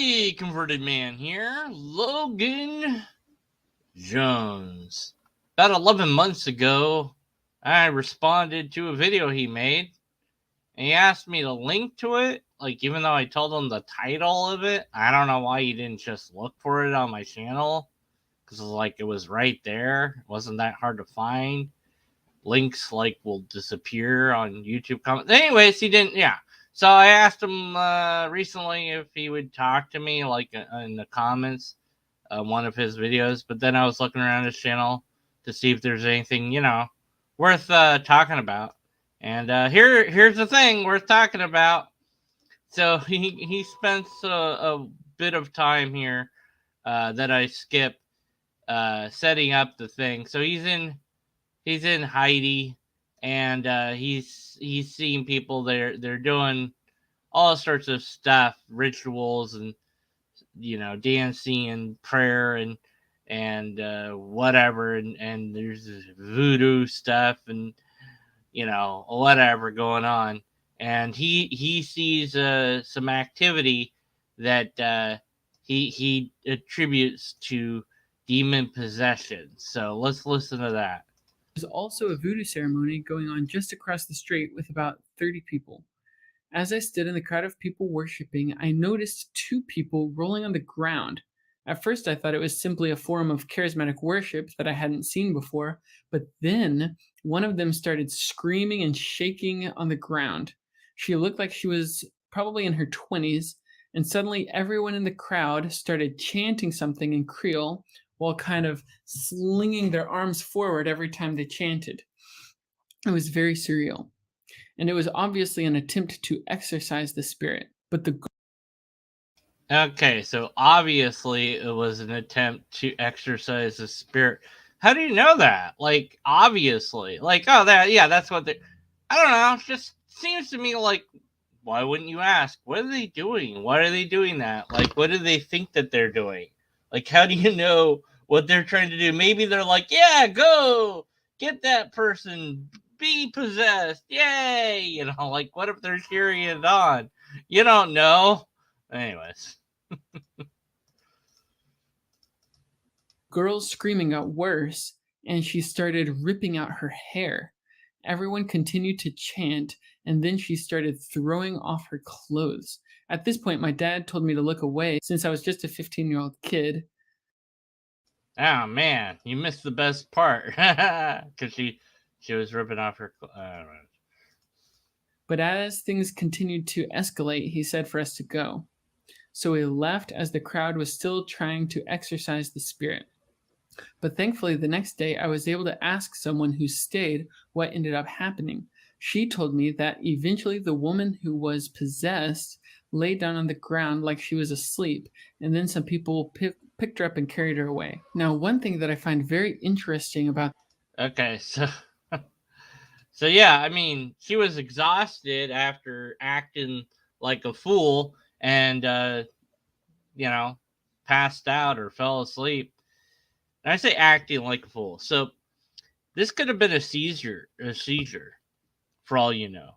Hey, converted man here, Logan Jones. About 11 months ago, I responded to a video he made, and he asked me to link to it. Like, even though I told him the title of it, I don't know why he didn't just look for it on my channel, because it was right there. It wasn't that hard to find. Links will disappear on YouTube comments. Anyways, he didn't. Yeah. So I asked him recently if he would talk to me in the comments on one of his videos. But then I was looking around his channel to see if there's anything worth talking about. And here's the thing worth talking about. So he spends a bit of time here that I skip setting up the thing. So he's in Haiti, and he's seeing people they're doing all sorts of stuff, rituals, and dancing and prayer and whatever, and there's this voodoo stuff and whatever going on, and he sees some activity that he attributes to demon possession. So let's listen to that. There's also a voodoo ceremony going on just across the street with about 30 people. As I stood in the crowd of people worshiping, I noticed two people rolling on the ground. At first, I thought it was simply a form of charismatic worship that I hadn't seen before, but then one of them started screaming and shaking on the ground. She looked like she was probably in her 20s, and suddenly everyone in the crowd started chanting something in Creole while kind of slinging their arms forward every time they chanted. It was very surreal, and it was obviously an attempt to exorcise the spirit. But the Okay, so obviously it was an attempt to exorcise the spirit. How do you know that? Obviously. Oh, that's what they. I don't know. It just seems to me why wouldn't you ask? What are they doing? Why are they doing that? What do they think that they're doing? How do you know what they're trying to do? Maybe they're like, yeah, go get that person, be possessed, yay! What if they're cheering it on? You don't know. Anyways. girl's screaming got worse, and she started ripping out her hair. Everyone continued to chant, and then she started throwing off her clothes. At this point, my dad told me to look away since I was just a 15-year-old kid. Oh man, you missed the best part because she was ripping off her. But as things continued to escalate, he said for us to go. So we left as the crowd was still trying to exorcise the spirit. But thankfully, the next day, I was able to ask someone who stayed what ended up happening. She told me that eventually the woman who was possessed lay down on the ground like she was asleep, and then some people picked her up and carried her away. Now, one thing that I find very interesting about Okay, so so yeah, I mean, she was exhausted after acting like a fool and you know passed out or fell asleep. And I say acting like a fool. So this could have been a seizure, for all you know.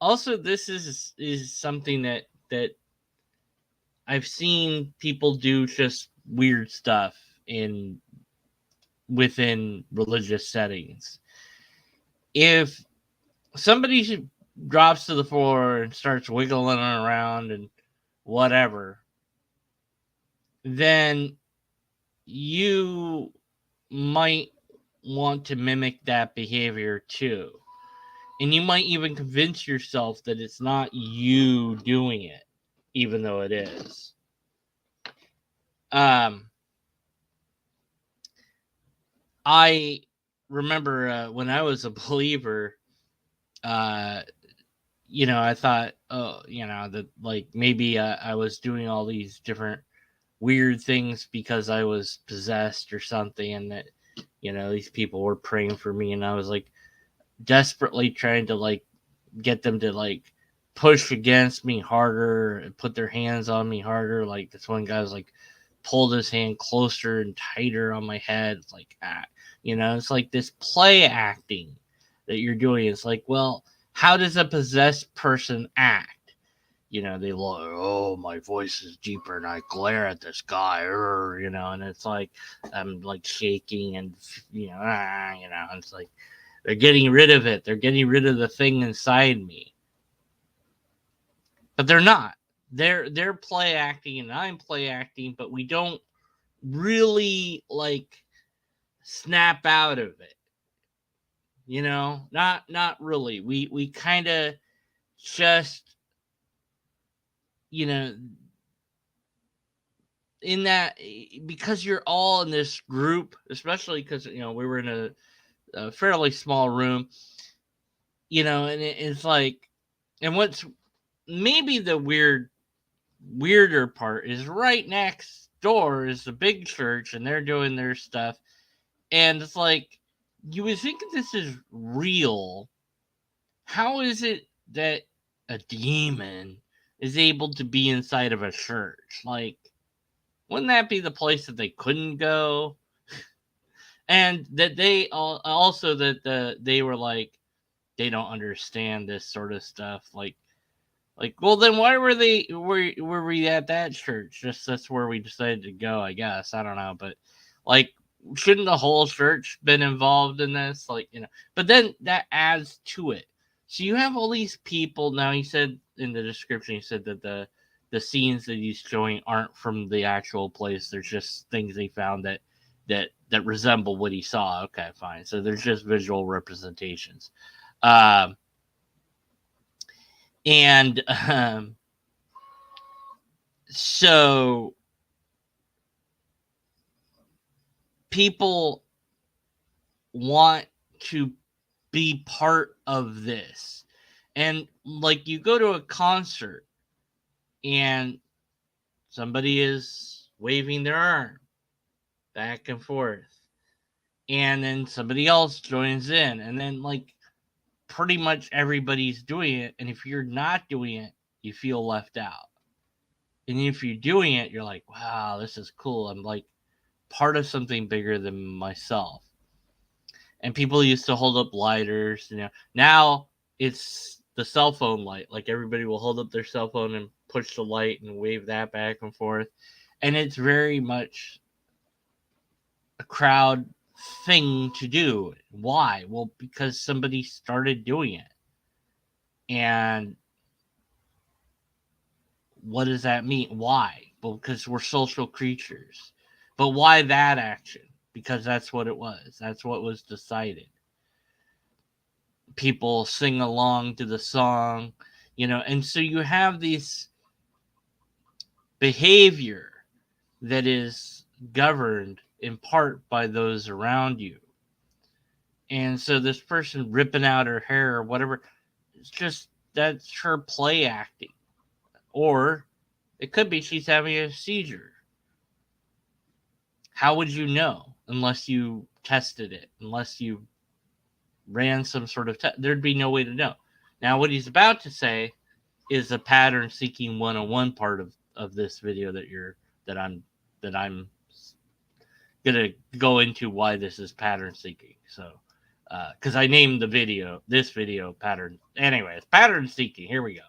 Also, this is something that I've seen people do just weird stuff in within religious settings. If somebody drops to the floor and starts wiggling around and whatever, then you might want to mimic that behavior too. And you might even convince yourself that it's not you doing it, even though it is. I remember when I was a believer, I thought, oh, that maybe I was doing all these different weird things because I was possessed or something, and that, these people were praying for me, and I was desperately trying to get them to push against me harder and put their hands on me harder. This one guy was pulled his hand closer and tighter on my head. It's it's this play acting that you're doing. It's well, how does a possessed person act? They look, oh, my voice is deeper and I glare at this guy, and it's like I'm like shaking and it's like they're getting rid of it. They're getting rid of the thing inside me. But they're not. They're play acting and I'm play acting, but we don't really like snap out of it. Not really. We kind of just you know in that, because you're all in this group, especially because we were in a fairly small room, and it's like, and what's maybe the weirder part is right next door is the big church and they're doing their stuff, and it's like you would think this is real. How is it that a demon is able to be inside of a church? Like, wouldn't that be the place that they couldn't go? And that they also they were like, they don't understand this sort of stuff. Like, well, then why were we at that church? Just that's where we decided to go, I guess. I don't know, but like, shouldn't the whole church been involved in this? Like, but then that adds to it. So you have all these people. Now, he said in the description, he said that the scenes that he's showing aren't from the actual place. There's just things they found that resemble what he saw. Okay, fine. So there's just visual representations. Um, and so people want to be part of this. And like, you go to a concert and somebody is waving their arm back and forth, and then somebody else joins in, and then like pretty much everybody's doing it, and if you're not doing it, you feel left out. And if you're doing it, you're like, wow, this is cool. I'm like part of something bigger than myself. And people used to hold up lighters. Now it's the cell phone light. Like, everybody will hold up their cell phone and push the light and wave that back and forth. And it's very much a crowd thing to do. Why? Well, because somebody started doing it. And what does that mean? Why? Well, because we're social creatures. But why that action? Because that's what it was. That's what was decided. People sing along to the song, and so you have this behavior that is governed in part by those around you. And so this person ripping out her hair or whatever, it's just, that's her play acting. Or it could be she's having a seizure. How would you know unless you tested it, unless you ran some sort of test? There'd be no way to know. Now, what he's about to say is the pattern seeking 101 part of this video that I'm gonna go into why this is pattern seeking. So, because I named this video pattern. Anyways, pattern seeking. Here we go.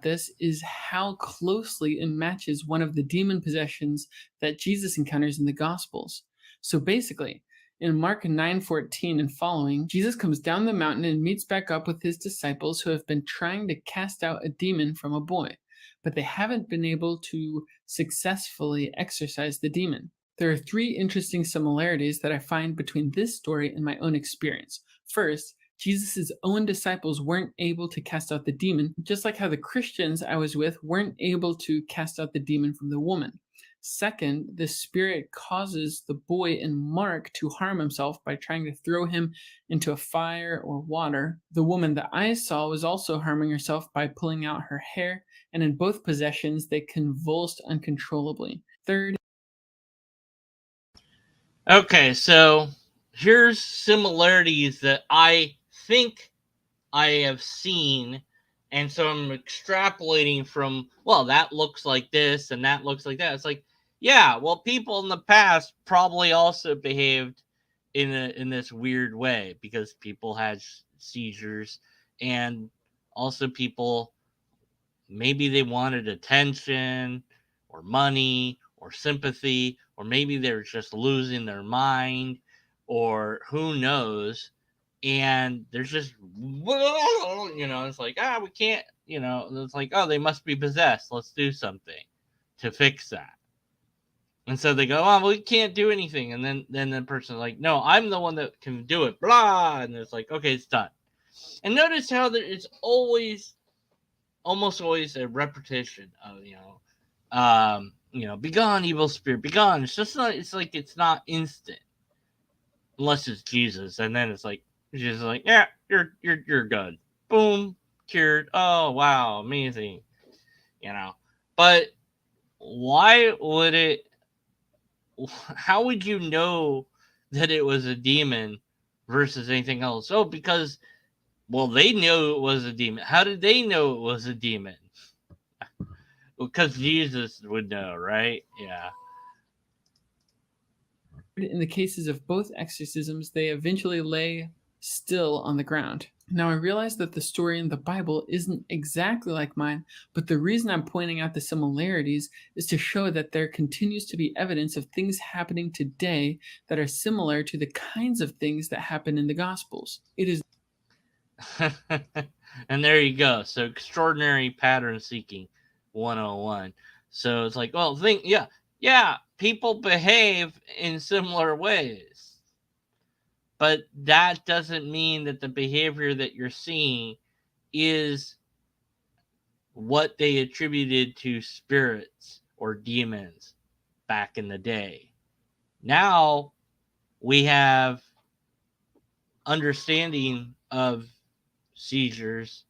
This is how closely it matches one of the demon possessions that Jesus encounters in the Gospels. So basically, in Mark 9:14 and following, Jesus comes down the mountain and meets back up with his disciples who have been trying to cast out a demon from a boy, but they haven't been able to successfully exorcise the demon. There are three interesting similarities that I find between this story and my own experience. First, Jesus' own disciples weren't able to cast out the demon, just like how the Christians I was with weren't able to cast out the demon from the woman. Second, the spirit causes the boy in Mark to harm himself by trying to throw him into a fire or water. The woman that I saw was also harming herself by pulling out her hair, and in both possessions, they convulsed uncontrollably. Third, Okay, so here's similarities that I think I have seen, and so I'm extrapolating from, well, that looks like this and that looks like that. It's like, yeah, well, people in the past probably also behaved in this weird way because people had seizures, and also people maybe they wanted attention or money or sympathy, or maybe they're just losing their mind, or who knows. And there's just, it's like, we can't, it's like, oh, they must be possessed. Let's do something to fix that. And so they go, oh, we can't do anything. And then the person's like, no, I'm the one that can do it. Blah. And it's like, okay, it's done. And notice how it's almost always a repetition of, be gone, evil spirit, be gone. It's just not, it's like, it's not instant. Unless it's Jesus. And then it's like, Jesus is like, yeah, you're good. Boom, cured. Oh, wow, amazing. But why would it, how would you know that it was a demon versus anything else? Oh, because, well, they knew it was a demon. How did they know it was a demon? Because Jesus would know, right? Yeah. In the cases of both exorcisms, they eventually lay still on the ground. Now, I realize that the story in the Bible isn't exactly like mine, but the reason I'm pointing out the similarities is to show that there continues to be evidence of things happening today that are similar to the kinds of things that happen in the Gospels. It is And there you go. So, extraordinary pattern seeking 101. So it's like, well, yeah, people behave in similar ways. But that doesn't mean that the behavior that you're seeing is what they attributed to spirits or demons back in the day. Now we have understanding of seizures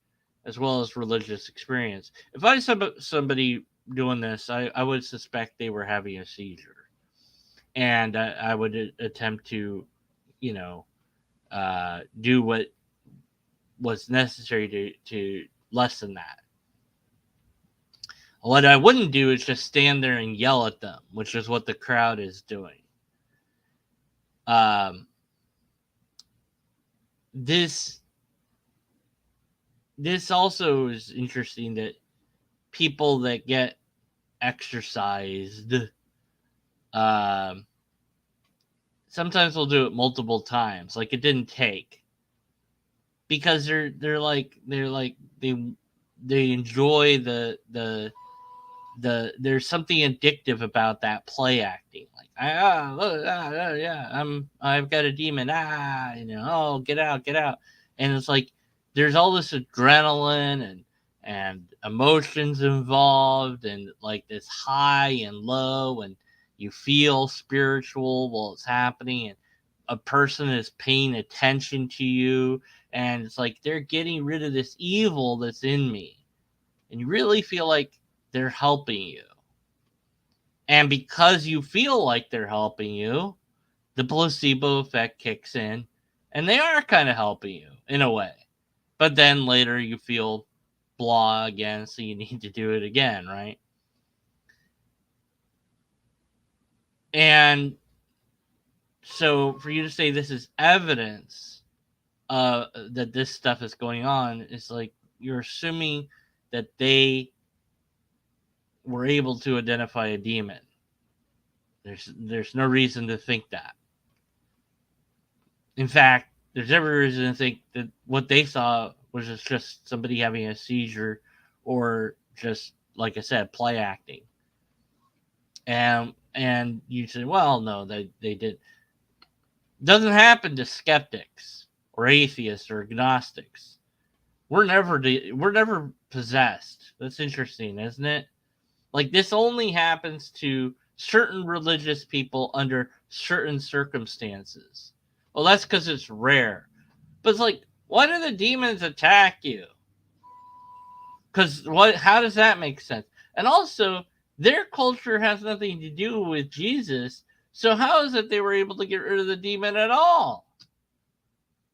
as well as religious experience. If I saw somebody doing this, I would suspect they were having a seizure. And I would attempt to, do what was necessary to lessen that. What I wouldn't do is just stand there and yell at them, which is what the crowd is doing. This also is interesting, that people that get exercised, sometimes they'll do it multiple times. Like, it didn't take, because they're like they enjoy the there's something addictive about that play acting. Like, yeah, I've got a demon. Oh, get out, get out. And it's like there's all this adrenaline and emotions involved, and like this high and low, and you feel spiritual while it's happening, and a person is paying attention to you, and it's like they're getting rid of this evil that's in me, and you really feel like they're helping you. And because you feel like they're helping you, the placebo effect kicks in, and they are kind of helping you in a way. But then later you feel blah again, so you need to do it again, right? And so for you to say this is evidence that this stuff is going on, is like you're assuming that they were able to identify a demon. There's no reason to think that. In fact, there's every reason to think that what they saw was just somebody having a seizure, or just, like I said, play acting. And you say, well, no, they did. Doesn't happen to skeptics or atheists or agnostics. We're never possessed. That's interesting, isn't it? Like, this only happens to certain religious people under certain circumstances. Well, that's because it's rare. But it's like, why do the demons attack you? Because how does that make sense? And also, their culture has nothing to do with Jesus. So how is it they were able to get rid of the demon at all?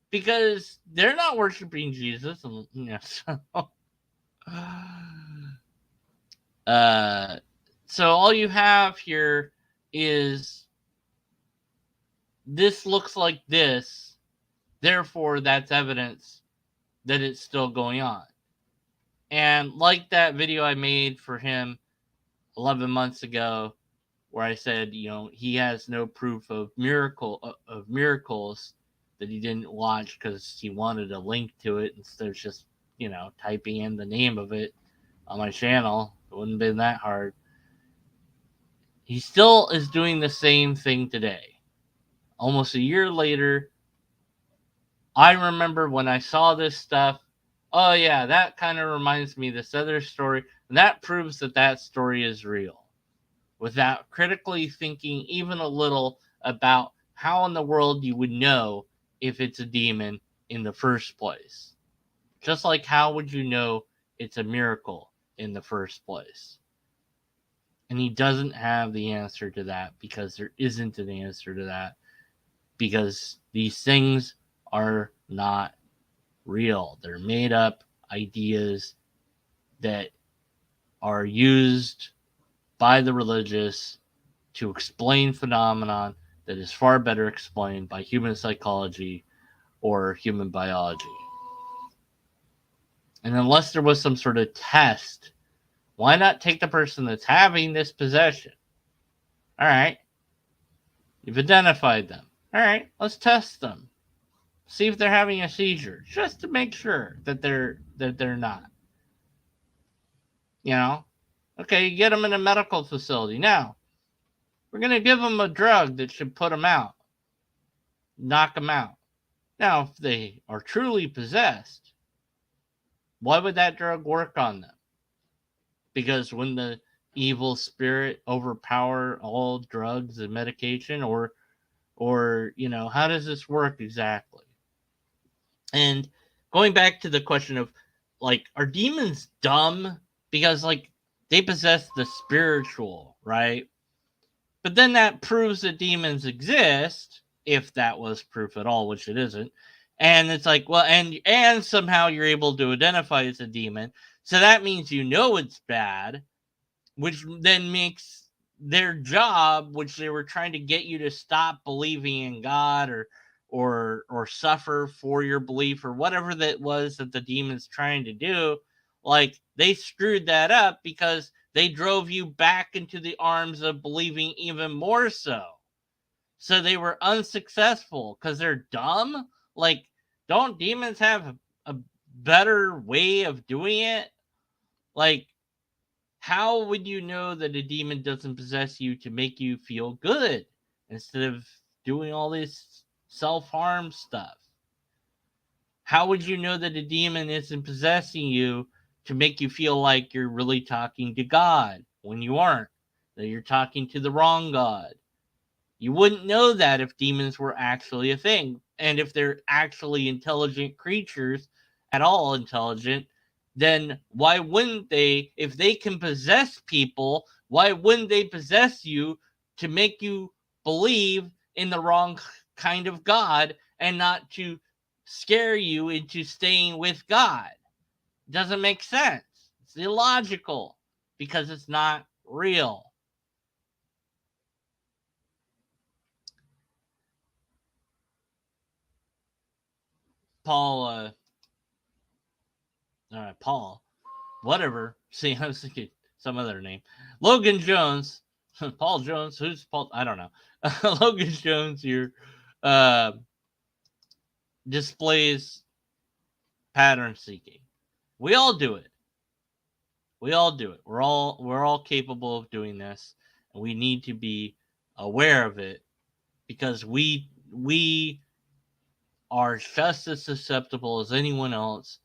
Because they're not worshiping Jesus. And, so all you have here is, this looks like this, therefore that's evidence that it's still going on. And like that video I made for him 11 months ago, where I said, he has no proof of miracles that he didn't watch because he wanted a link to it instead of just, typing in the name of it on my channel. It wouldn't have been that hard. He still is doing the same thing today. Almost a year later, I remember when I saw this stuff. Oh yeah, that kind of reminds me of this other story. And that proves that story is real. Without critically thinking even a little about how in the world you would know if it's a demon in the first place. Just like how would you know it's a miracle in the first place? And he doesn't have the answer to that because there isn't an answer to that because these things are not real. They're made up ideas that are used by the religious to explain phenomenon that is far better explained by human psychology or human biology. And unless there was some sort of test, why not take the person that's having this possession? All right, you've identified them. All right, let's test them. See if they're having a seizure, just to make sure that they're not. Okay, you get them in a medical facility. Now, we're going to give them a drug that should put them out, knock them out. Now, if they are truly possessed, why would that drug work on them? Because when the evil spirit overpower all drugs and medication, or how does this work exactly? And going back to the question of, like, are demons dumb because, like, they possess the spiritual, right? But then that proves that demons exist, if that was proof at all, which it isn't. And it's like, well, and somehow you're able to identify it's a demon. So that means it's bad, which then makes their job, which they were trying to get you to stop believing in God or suffer for your belief or whatever that was that the demon's trying to do, like, they screwed that up because they drove you back into the arms of believing even more so. So they were unsuccessful because they're dumb. Like, don't demons have a better way of doing it? Like, how would you know that a demon doesn't possess you to make you feel good instead of doing all this self-harm stuff? How would you know that a demon isn't possessing you to make you feel like you're really talking to God when you aren't? That you're talking to the wrong God? You wouldn't know that if demons were actually a thing. And if they're actually intelligent creatures, at all intelligent, then why wouldn't they, if they can possess people, why wouldn't they possess you to make you believe in the wrong kind of God and not to scare you into staying with God? It doesn't make sense. It's illogical because it's not real. Paul, Paul, whatever. See, I was thinking some other name. Logan Jones, Paul Jones. Who's Paul? I don't know. Logan Jones here uh, displays pattern seeking. We all do it. We all do it. We're all capable of doing this, and we need to be aware of it because we are just as susceptible as anyone else.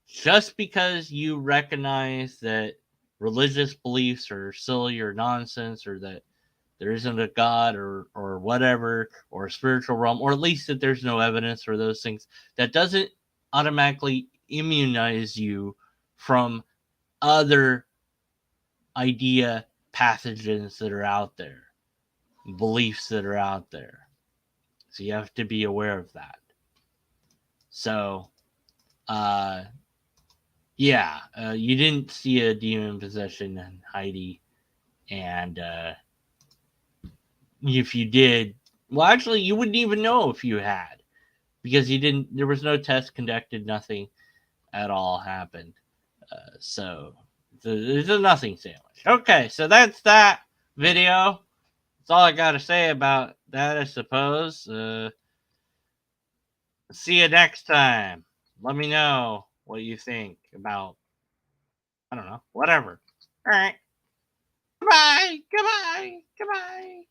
Just because you recognize that religious beliefs are silly or nonsense, or that there isn't a God or whatever, or a spiritual realm, or at least that there's no evidence for those things, that doesn't automatically immunize you from other idea pathogens that are out there, beliefs that are out there. So you have to be aware of that. So, yeah, you didn't see a demon possession in Heidi, and if you did, well, actually, you wouldn't even know if you had, because you didn't. There was no test conducted. Nothing at all happened. So it's a nothing sandwich. Okay, so that's that video. That's all I got to say about that, I suppose. See you next time. Let me know what you think about, I don't know, whatever. All right. Goodbye. Goodbye. Goodbye.